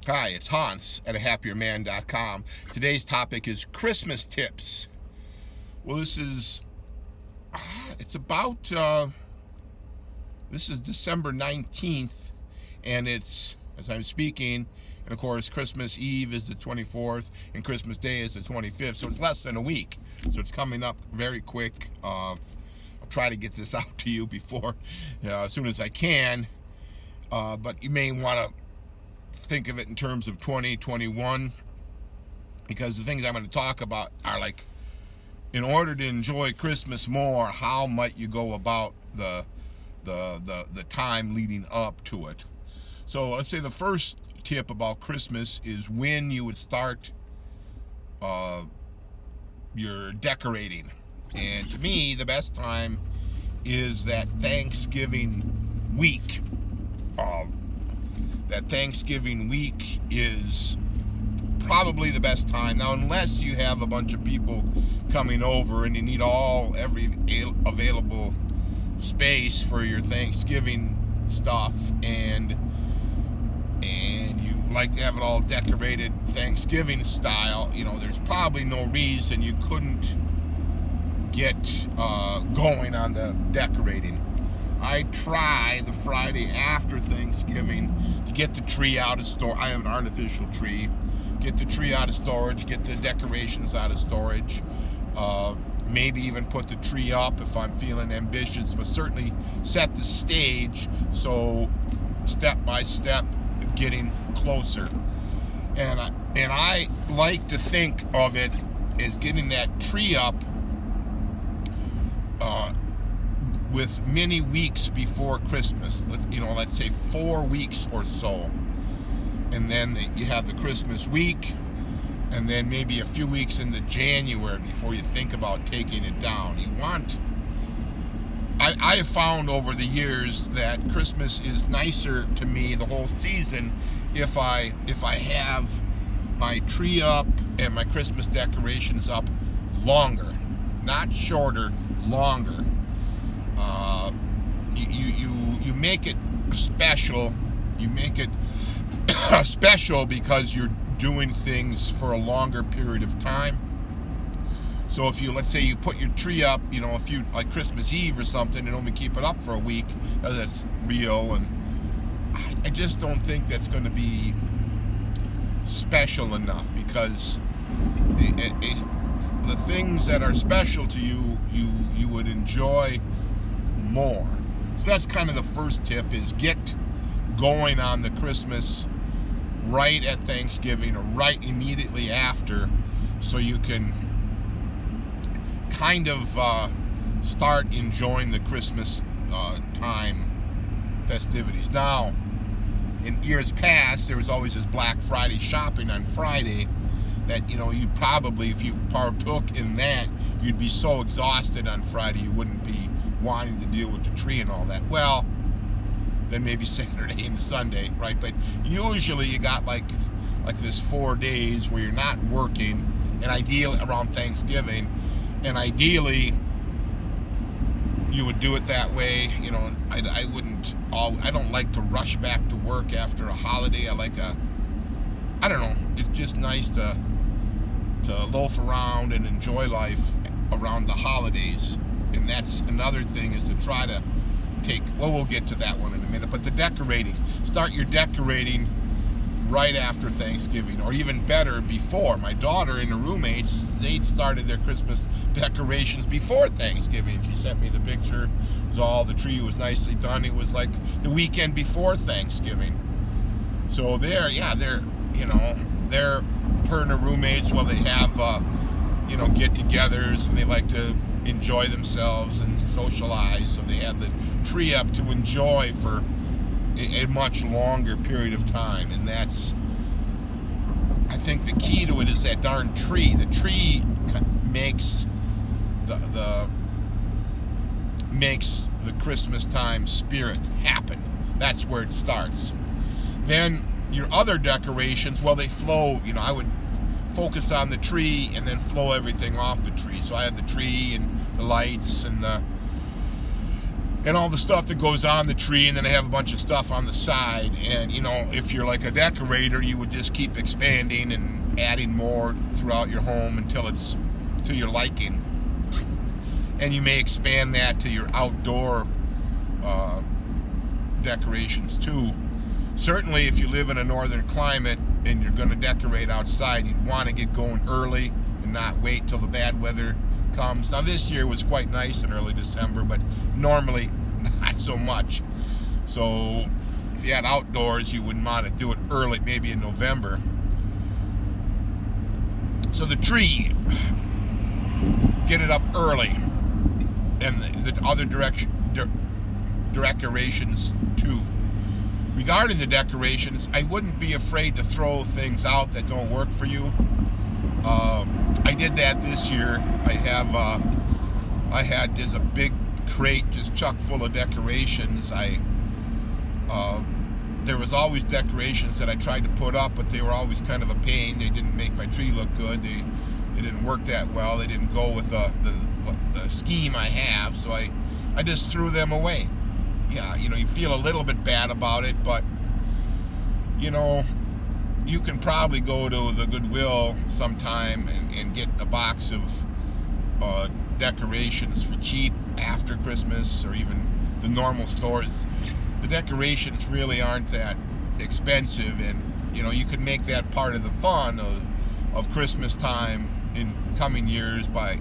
Hi, it's Hans at ahappierman.com. Today's topic is Christmas tips. Well, this is December 19th, and it's, as I'm speaking, and of course, Christmas Eve is the 24th, and Christmas Day is the 25th, so it's less than a week. So it's coming up very quick. I'll try to get this out to you before, as soon as I can, but you may want to think of it in terms of 2021, because the things I'm going to talk about are like, in order to enjoy Christmas more, how might you go about the time leading up to it. So let's say the first tip about Christmas is when you would start your decorating. And to me, the best time is that Thanksgiving week. That Thanksgiving week is probably the best time. Now, unless you have a bunch of people coming over and you need every available space for your Thanksgiving stuff, and you like to have it all decorated Thanksgiving style, there's probably no reason you couldn't get going on the decorating. I try the Friday after Thanksgiving to get the tree out of storage. I have an artificial tree. Get the tree out of storage, get the decorations out of storage. Maybe even put the tree up if I'm feeling ambitious, but certainly set the stage so step by step getting closer. And I like to think of it as getting that tree up with many weeks before Christmas, let's say 4 weeks or so. And then you have the Christmas week, and then maybe a few weeks into January before you think about taking it down. I have found over the years that Christmas is nicer to me the whole season if I have my tree up and my Christmas decorations up longer, not shorter, longer. You make it special. You make it special because you're doing things for a longer period of time. So if let's say you put your tree up, if you like Christmas Eve or something, and only keep it up for a week, that's real, and I just don't think that's going to be special enough, because the things that are special to you, you would enjoy more. So that's kind of the first tip, is get going on the Christmas right at Thanksgiving or right immediately after, so you can kind of start enjoying the Christmas time festivities. Now, in years past, there was always this Black Friday shopping on Friday that, you probably, if you partook in that, you'd be so exhausted on Friday you wouldn't be wanting to deal with the tree and all that. Well, then maybe Saturday and Sunday, right? But usually you got like this 4 days where you're not working, and ideally around Thanksgiving, and ideally you would do it that way. I don't like to rush back to work after a holiday. I don't know, it's just nice to loaf around and enjoy life around the holidays. And that's another thing, is to try to we'll get to that one in a minute, but the decorating, start your decorating right after Thanksgiving, or even better, before. My daughter and her roommates, they'd started their Christmas decorations before Thanksgiving. She sent me the picture. The tree was nicely done. It was like the weekend before Thanksgiving. So her and her roommates, well, they have get-togethers, and they like to enjoy themselves and socialize, so they have the tree up to enjoy for a much longer period of time. And I think the key to it is that darn tree. The tree makes makes the Christmas time spirit happen. That's where it starts. Then your other decorations, well, they flow. I would focus on the tree and then flow everything off the tree. So I had the tree and the lights and and all the stuff that goes on the tree, and then I have a bunch of stuff on the side. And if you're like a decorator, you would just keep expanding and adding more throughout your home until it's to your liking, and you may expand that to your outdoor decorations too. Certainly if you live in a northern climate and you're going to decorate outside, you'd want to get going early and not wait till the bad weather comes. Now this year was quite nice in early December, but normally not so much. So if you had outdoors, you wouldn't want to do it early, maybe in November. So the tree, get it up early, and the other decorations too. Regarding the decorations, I wouldn't be afraid to throw things out that don't work for you. I did that this year. I had just a big crate just chock full of decorations. There was always decorations that I tried to put up, but they were always kind of a pain. They didn't make my tree look good. They didn't work that well. They didn't go with the scheme I have, so I just threw them away. Yeah, you feel a little bit bad about it, but you can probably go to the Goodwill sometime and get a box of decorations for cheap after Christmas, or even the normal stores. The decorations really aren't that expensive, and you can make that part of the fun of Christmas time in coming years by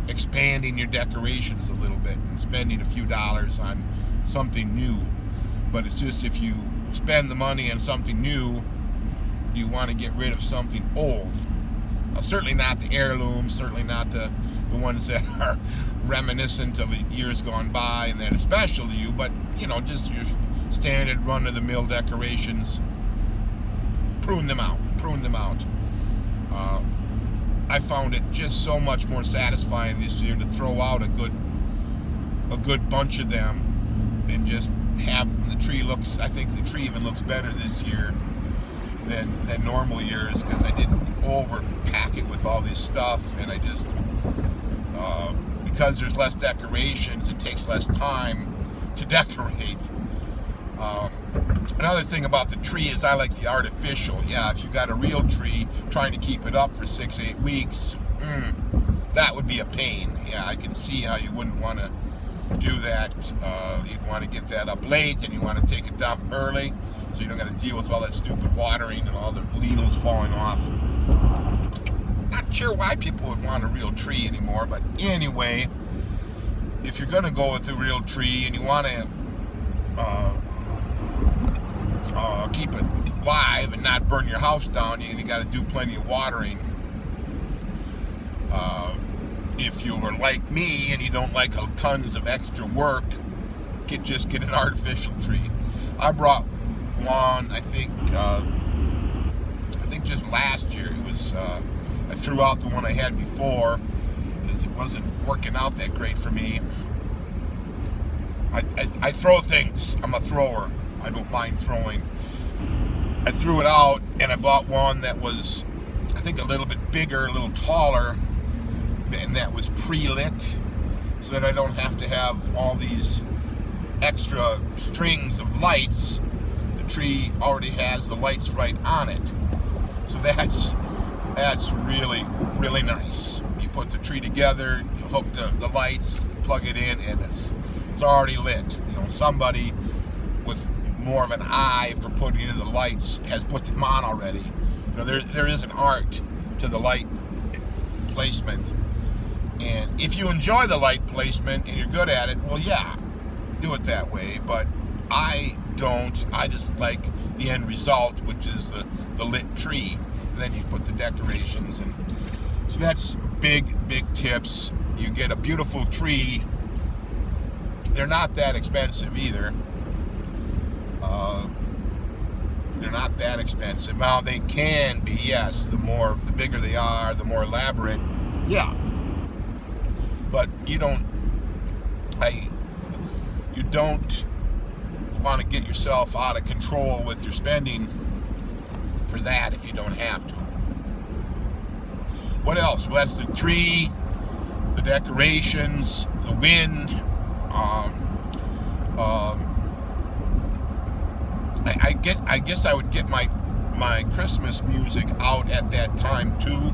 expanding your decorations a little bit and spending a few dollars on something new. But it's just, if you spend the money on something new, you want to get rid of something old. Now, certainly not the heirlooms, certainly not the ones that are reminiscent of years gone by and that are special to you, but just your standard run-of-the-mill decorations, prune them out. I found it just so much more satisfying this year to throw out a good bunch of them and just have the tree looks. I think the tree even looks better this year than normal years, because I didn't overpack it with all this stuff, and I just because there's less decorations, it takes less time to decorate. Another thing about the tree is I like the artificial. Yeah, if you got a real tree, trying to keep it up for 6-8 weeks, that would be a pain. Yeah, I can see how you wouldn't want to do that. You'd want to get that up late, and you want to take it down early, so you don't got to deal with all that stupid watering and all the needles falling off. Not sure why people would want a real tree anymore, but anyway, if you're going to go with a real tree and you want to keep it live and not burn your house down, you got to do plenty of watering. If you are like me and you don't like tons of extra work, just get an artificial tree. I brought one, I think just last year. It was I threw out the one I had before because it wasn't working out that great for me. I throw things. I'm a thrower. I don't mind throwing. I threw it out, and I bought one that was, I think, a little bit bigger, a little taller, and that was pre-lit, so that I don't have to have all these extra strings of lights. The tree already has the lights right on it, so that's really, really nice. You put the tree together, you hook the lights, plug it in, and it's already lit. Somebody with more of an eye for putting in the lights has put them on already. There is an art to the light placement, and if you enjoy the light placement and you're good at it, well, yeah, do it that way. But I don't. I just like the end result, which is the lit tree. And then you put the decorations in. So that's big tips. You get a beautiful tree. They're not that expensive either. They're not that expensive. Now they can be, yes. The bigger they are, the more elaborate. Yeah. But you don't want to get yourself out of control with your spending for that if you don't have to. What else? Well, that's the tree, the decorations, the wind. I guess I would get my Christmas music out at that time too,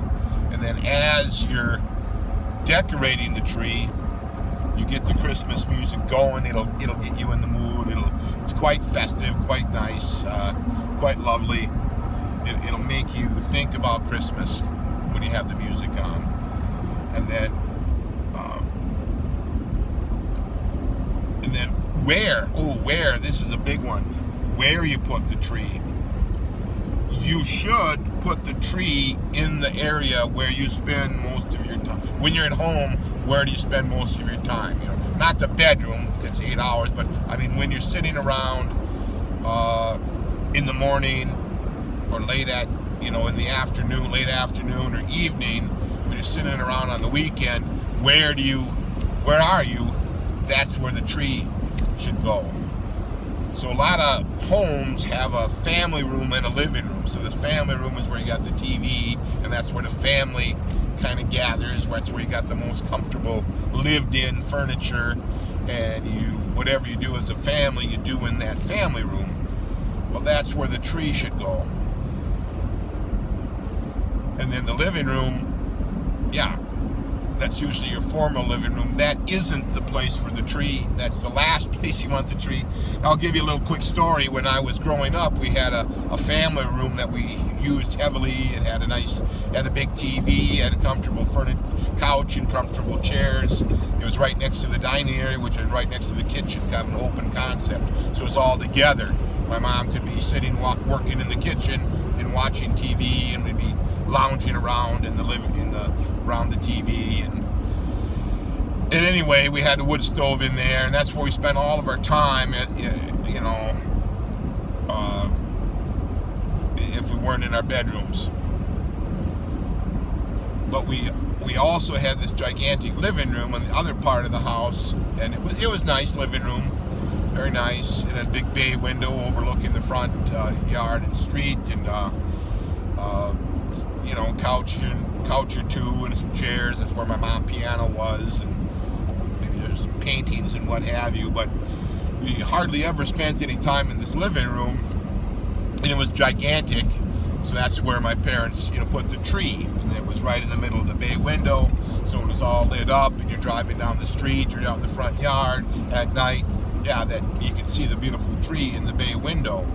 and then as you're decorating the tree, you get the Christmas music going. It'll get you in the mood. It's quite festive, quite nice, quite lovely. It'll make you think about Christmas when you have the music on. And then where this is a big one. Where you put the tree. You should put the tree in the area where you spend most of your time. When you're at home, where do you spend most of your time? Not the bedroom, it's 8 hours, but I mean when you're sitting around in the morning or in the afternoon, late afternoon or evening, when you're sitting around on the weekend, where are you? That's where the tree should go. So a lot of homes have a family room and a living room. So the family room is where you got the TV, and that's where the family kind of gathers. That's where you got the most comfortable lived-in furniture, and whatever you do as a family, you do in that family room. Well, that's where the tree should go. And then the living room, yeah, that's usually your formal living room. That isn't the place for the tree. That's the last place you want the tree. I'll give you a little quick story. When I was growing up, we had a family room that we used heavily. It had a big TV, had a comfortable couch and comfortable chairs. It was right next to the dining area, which is right next to the kitchen, kind of an open concept. So it's all together. My mom could be sitting, working in the kitchen and watching TV, and we'd be lounging around around the TV. And anyway, we had the wood stove in there, and that's where we spent all of our time. If we weren't in our bedrooms. But we also had this gigantic living room in the other part of the house, and it was nice living room, very nice. It had a big bay window overlooking the front yard and street, and couch or two and some chairs. That's where my mom's piano was, and maybe there's some paintings and what have you. But we hardly ever spent any time in this living room, and it was gigantic. So that's where my parents, put the tree, and it was right in the middle of the bay window. So it was all lit up, and you're driving down the street, you're out in the front yard at night. Yeah, that you can see the beautiful tree in the bay window.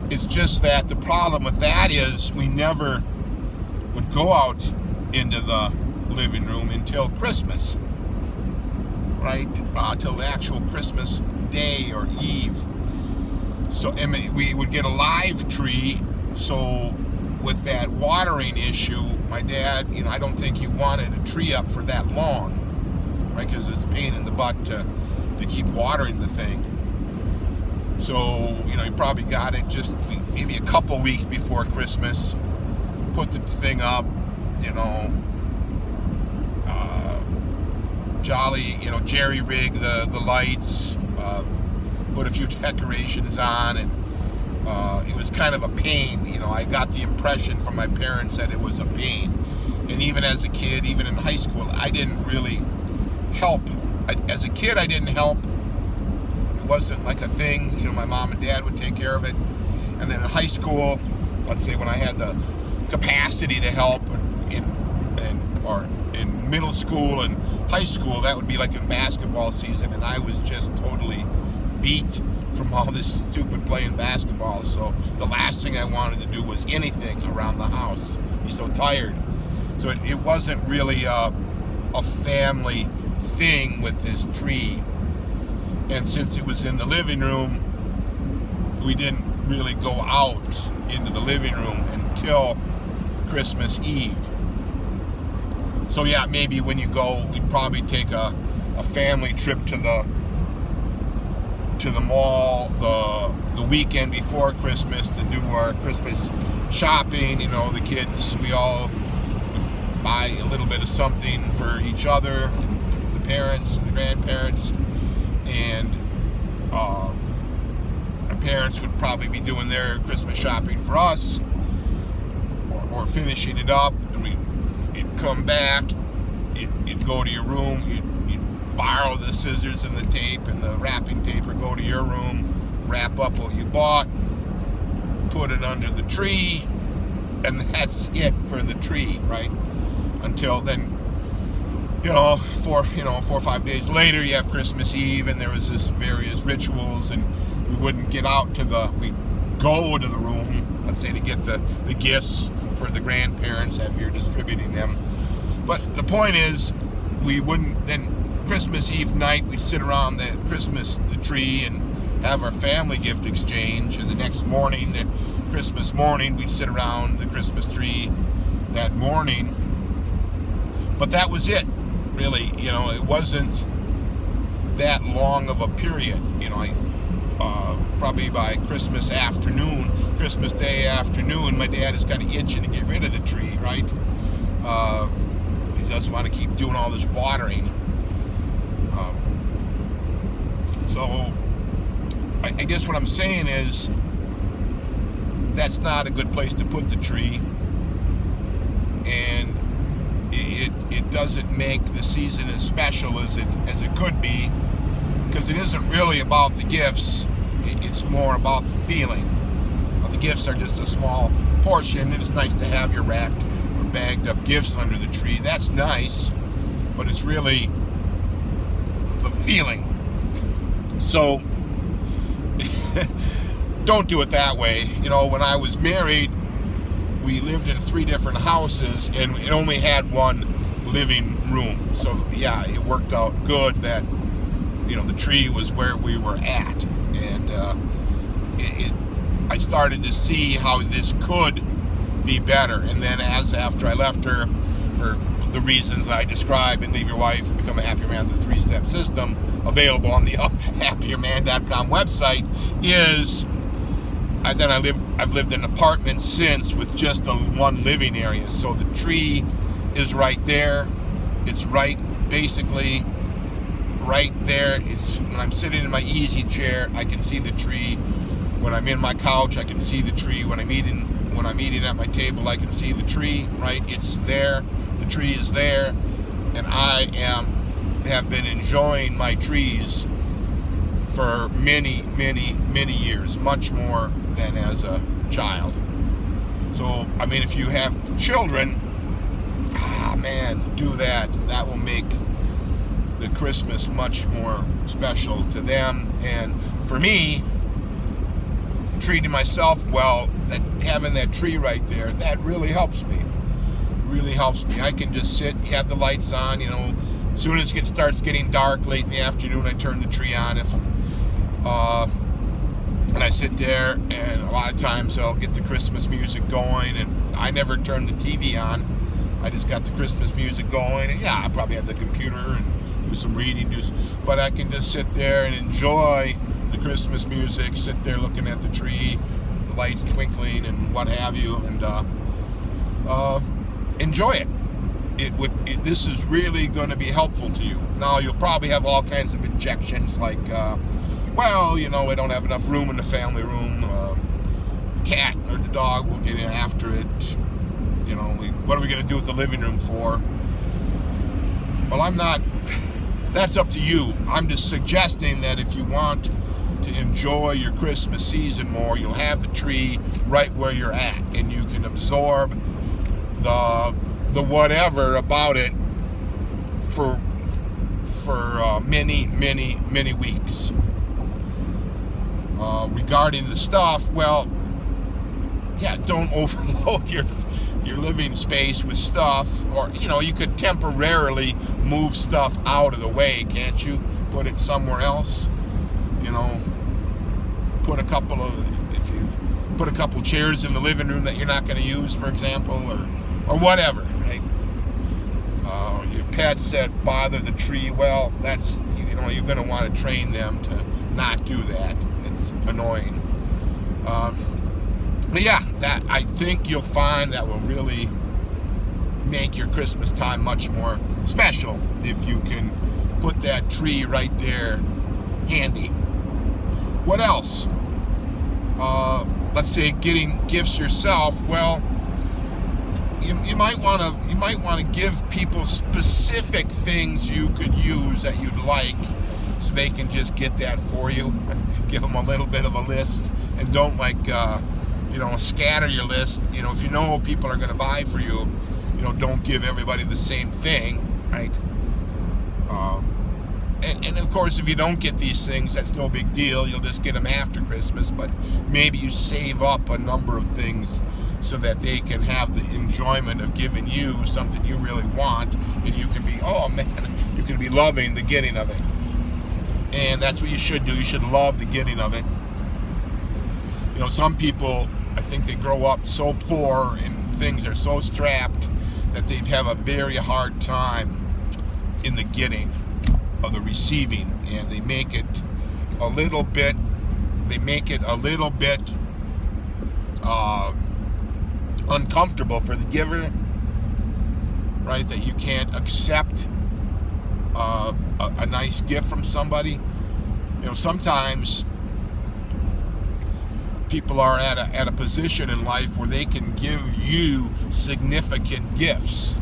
It's just that the problem with that is we never would go out into the living room until Christmas, right? Till the actual Christmas day or eve. So we would get a live tree. So with that watering issue, my dad, I don't think he wanted a tree up for that long, right? Because it's a pain in the butt to keep watering the thing. So, he probably got it just maybe a couple weeks before Christmas, put the thing up, jolly, jerry rig the lights, put a few decorations on, and it was kind of a pain. I got the impression from my parents that it was a pain. And even as a kid, even in high school, I didn't really help. As a kid, I didn't help. It wasn't like a thing. My mom and dad would take care of it. And then in high school, let's say when I had the capacity to help or in middle school and high school, that would be like in basketball season, and I was just totally beat from all this stupid playing basketball. So the last thing I wanted to do was anything around the house. Be so tired. So it wasn't really a family thing with this tree. And since it was in the living room, we didn't really go out into the living room until Christmas Eve. So yeah, maybe when you go, we'd probably take a family trip to the mall the weekend before Christmas to do our Christmas shopping. The kids, we all would buy a little bit of something for each other, and the parents and the grandparents, and our parents would probably be doing their Christmas shopping for us, or finishing it up, and you'd come back, you'd go to your room, you'd borrow the scissors and the tape and the wrapping paper, go to your room, wrap up what you bought, put it under the tree, and that's it for the tree, right? Until then, 4 or 5 days later, you have Christmas Eve, and there was this various rituals, and we wouldn't get out we'd go to the room, let's say, to get the gifts for the grandparents if you're distributing them. But the point is, we wouldn't, then Christmas Eve night, we'd sit around the tree and have our family gift exchange, and the next morning, the Christmas morning, we'd sit around the Christmas tree that morning. But that was it, really. It wasn't that long of a period. Probably by Christmas Day afternoon, my dad is kind of itching to get rid of the tree, right? He doesn't want to keep doing all this watering. So I guess what I'm saying is that's not a good place to put the tree, and it doesn't make the season as special as it could be, because it isn't really about the gifts. It's more about the feeling. The gifts are just a small portion, and it's nice to have your wrapped or bagged up gifts under the tree. That's nice, but it's really the feeling. So don't do it that way. When I was married, we lived in 3 different houses, and it only had one living room. So yeah, it worked out good that the tree was where we were at, and I started to see how this could be better. And then after I left her, for the reasons I described in Leave Your Wife and Become a Happier Man, the 3-step system available on the happierman.com website, I've lived in an apartment since with just one living area. So the tree is right there. It's basically right there. When I'm sitting in my easy chair, I can see the tree. When I'm in my couch, I can see the tree. When I'm eating at my table, I can see the tree, right? It's there. The tree is there. And I have been enjoying my trees for many, many, many years, much more than as a child. So, if you have children, do that. That will make the Christmas much more special to them. And for me, treating myself well, having that tree right there, that really helps me. I can just sit, have the lights on, as soon as it starts getting dark late in the afternoon, I turn the tree on. And I sit there, and a lot of times I'll get the Christmas music going, and I never turn the TV on. I just got the Christmas music going, and I probably have the computer and do some reading, but I can just sit there and enjoy the Christmas music, sit there looking at the tree, the lights twinkling and what have you, and enjoy it. This is really going to be helpful to you. Now, you'll probably have all kinds of objections, like, we don't have enough room in the family room. The cat or the dog will get in after it. What are we going to do with the living room for? Well, I'm not. That's up to you. I'm just suggesting that if you want to enjoy your Christmas season more, you'll have the tree right where you're at, and you can absorb the whatever about it for many, many, many weeks. Regarding the stuff, don't overload your living space with stuff, or you could temporarily move stuff out of the way, can't you? Put it somewhere else. Put a couple chairs in the living room that you're not going to use, for example, or whatever, right? Your pets that bother the tree, that's you're going to want to train them to not do that. It's annoying. That I think you'll find that will really make your Christmas time much more special if you can put that tree right there handy. What else? Let's say getting gifts yourself. you might want to give people specific things you could use that you'd like, so they can just get that for you. Give them a little bit of a list, and don't scatter your list. If you know people are going to buy for you, don't give everybody the same thing, right? And of course, if you don't get these things, that's no big deal. You'll just get them after Christmas, but maybe you save up a number of things so that they can have the enjoyment of giving you something you really want, and you can be, you can be loving the getting of it. And that's what you should do. You should love the getting of it. Some people, I think they grow up so poor and things are so strapped that they have a very hard time in the getting of the receiving, and they make it a little bit uncomfortable for the giver, right? That you can't accept a nice gift from somebody. Sometimes people are at a position in life where they can give you significant gifts.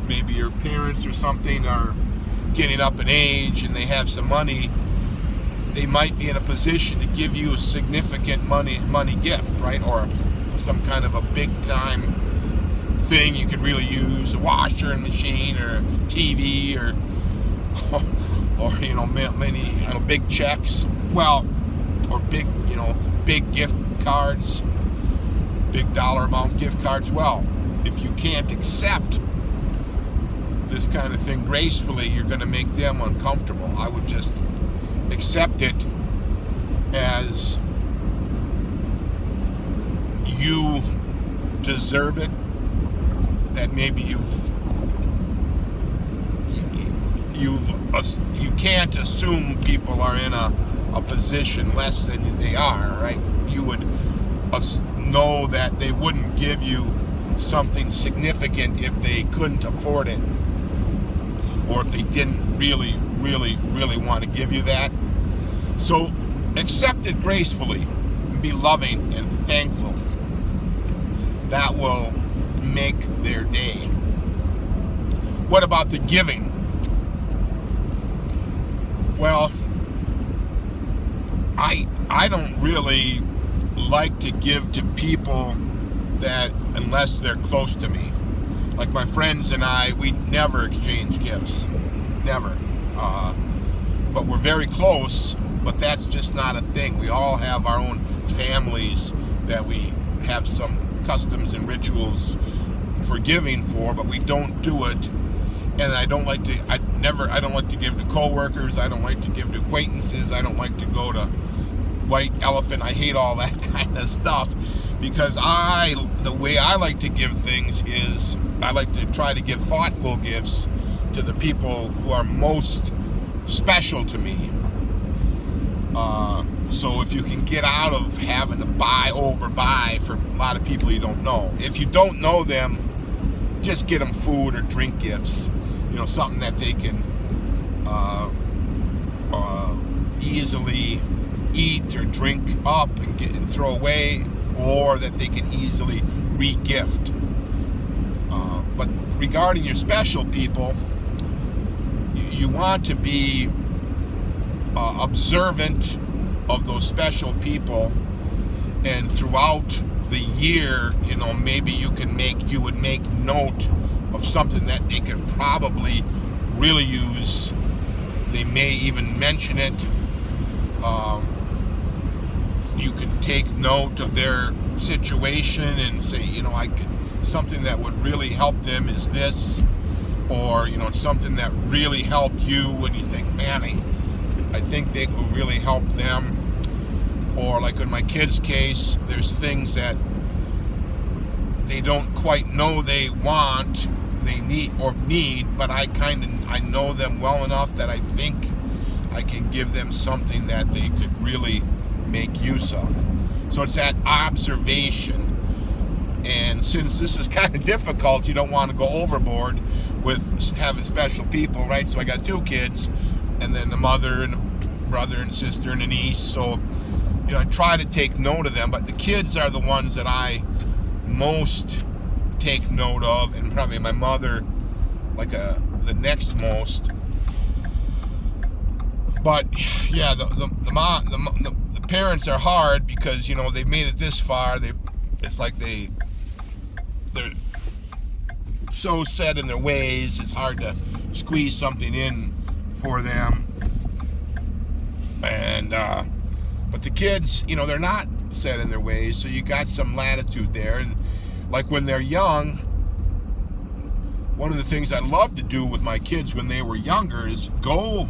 Maybe your parents or something are getting up in age and they have some money. They might be in a position to give you a significant money gift, right? Or some kind of a big time thing you could really use, a washer and machine, or TV, or many big checks, or big gift cards, big dollar amount gift cards. If you can't accept this kind of thing gracefully, you're going to make them uncomfortable. I would just accept it as you deserve it, that maybe you can't assume people are in a position less than they are, right? You would know that they wouldn't give you something significant if they couldn't afford it, or if they didn't really want to give you that. So accept it gracefully and be loving and thankful. That will make their day. What about the giving? Well, I don't really like to give to people that, unless they're close to me. Like my friends and I, we never exchange gifts. Never. But we're very close, but that's just not a thing. We all have our own families that we have some customs and rituals for giving for, but we don't do it. And I don't like to give to coworkers. I don't like to give to acquaintances. I don't like to go to White Elephant. I hate all that kind of stuff, because the way I like to give things is I like to try to give thoughtful gifts to the people who are most special to me. So if you can get out of having to overbuy for a lot of people you don't know. If you don't know them, just get them food or drink gifts. Something that they can easily eat or drink up and throw away, or that they can easily re-gift. But regarding your special people, you want to be observant of those special people, and throughout the year, maybe you would make note of something that they could probably really use. They may even mention it. You can take note of their situation and say, something that would really help them is this, or something that really helped you, when you think, man, I think they will really help them. Or like in my kids' case, there's things that they don't quite know they want, they need, but I know them well enough that I think I can give them something that they could really make use of. So it's that observation. And since this is kind of difficult, you don't want to go overboard with having special people, right? So I got 2 kids, and then the mother and a brother and sister and a niece. So I try to take note of them, but the kids are the ones that I most take note of, and probably my mother like the next most. But yeah, the parents are hard because, you know, they've made it this far. It's like they're so set in their ways. It's hard to squeeze something in for them. And but the kids, you know, they're not set in their ways, so you got some latitude there. And like when they're young, one of the things I love to do with my kids when they were younger is go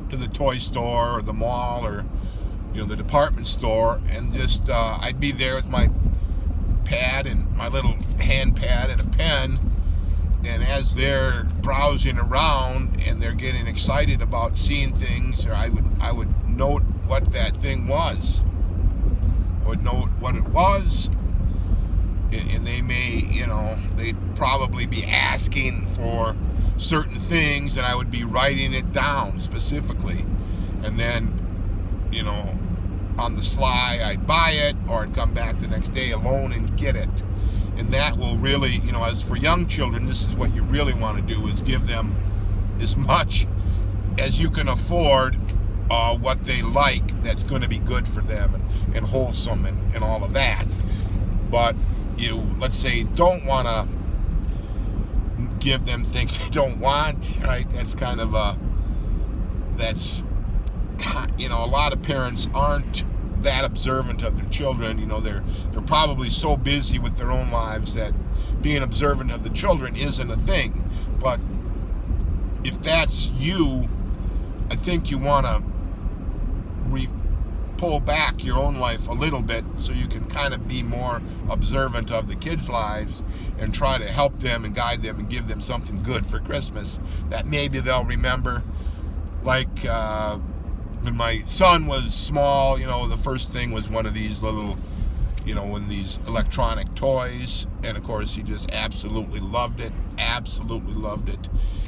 to the toy store or the mall or, you know, the department store, and just I'd be there with my pad and my little hand pad and a pen, and as they're browsing around and they're getting excited about seeing things, or I would note what that thing was. I would note what it was, and they may, you know, they'd probably be asking for certain things, and I would be writing it down specifically, and then, you know, on the sly I'd buy it, or I'd come back the next day alone and get it. And that will really, you know, as for young children, this is what you really want to do, is give them as much as you can afford, what they like that's going to be good for them and wholesome and all of that. But you, let's say, don't want to give them things they don't want, right? That's kind of you know, a lot of parents aren't that observant of their children. You know, they're probably so busy with their own lives that being observant of the children isn't a thing. But if that's you, I think you want to pull back your own life a little bit so you can kind of be more observant of the kids' lives and try to help them and guide them and give them something good for Christmas that maybe they'll remember. Like when my son was small, you know, the first thing was one of these little, you know, when these electronic toys, and of course he just absolutely loved it.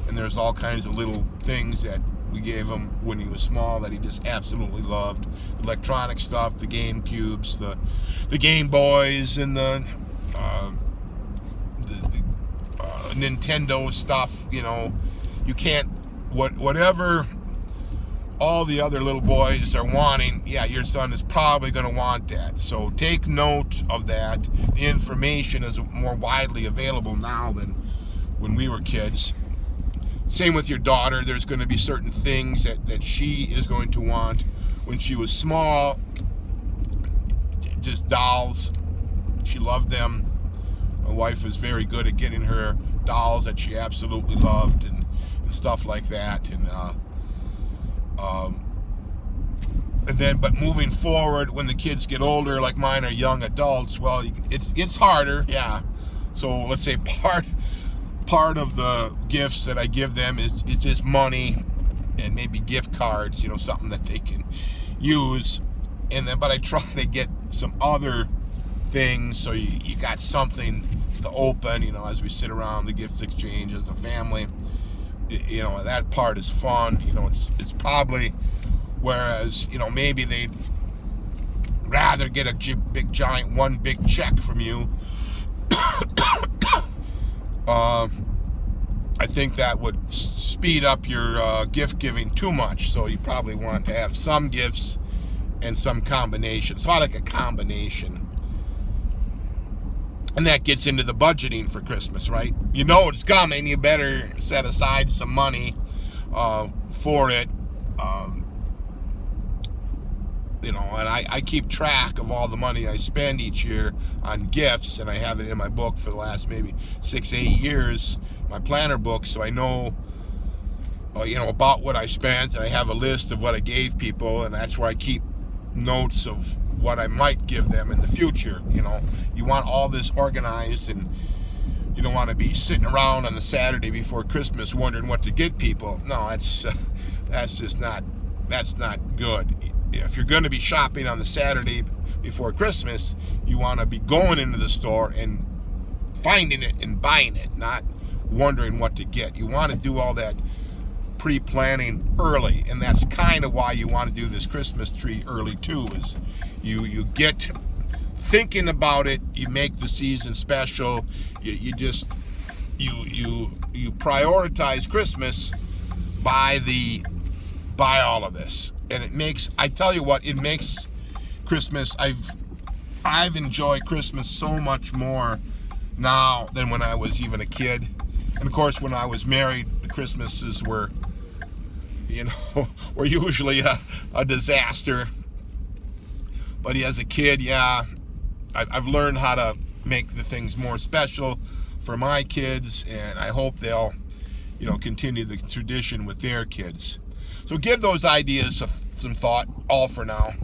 And there's all kinds of little things that we gave him when he was small that he just absolutely loved. Electronic stuff, the Game Cubes, the Game Boys, and the Nintendo stuff. You know, you can't, whatever all the other little boys are wanting, yeah, your son is probably going to want that. So take note of that. The information is more widely available now than when we were kids. Same with your daughter. There's going to be certain things that she is going to want. When she was small, just dolls. She loved them. My wife was very good at getting her dolls that she absolutely loved and stuff like that. And then, but moving forward, when the kids get older, like mine are young adults, well, it's harder, yeah. So let's say part of the gifts that I give them is just money and maybe gift cards, you know, something that they can use. And then, but I try to get some other things so you got something to open, you know, as we sit around the gifts exchange as a family. You know, that part is fun. You know, it's probably, whereas, you know, maybe they'd rather get a big giant one big check from you. I think that would speed up your gift giving too much. So you probably want to have some gifts and some combinations. So I like a combination. And that gets into the budgeting for Christmas, right? You know it's coming. You better set aside some money for it. You know, and I keep track of all the money I spend each year on gifts, and I have it in my book for the last maybe 6-8 years, my planner book, so I know, you know, about what I spent, and I have a list of what I gave people, and that's where I keep notes of what I might give them in the future. You know, you want all this organized, and you don't want to be sitting around on the Saturday before Christmas wondering what to get people. No, that's just not good. If you're going to be shopping on the Saturday before Christmas, you want to be going into the store and finding it and buying it, not wondering what to get. You want to do all that pre-planning early, and that's kind of why you want to do this Christmas tree early too, is you get thinking about it, you make the season special. You prioritize Christmas by all of this, and it makes, I tell you what, it makes Christmas. I've enjoyed Christmas so much more now than when I was even a kid. And of course, when I was married, the Christmases were, were usually a disaster. But as a kid, yeah, I've learned how to make the things more special for my kids, and I hope they'll, continue the tradition with their kids. So give those ideas some thought, all for now.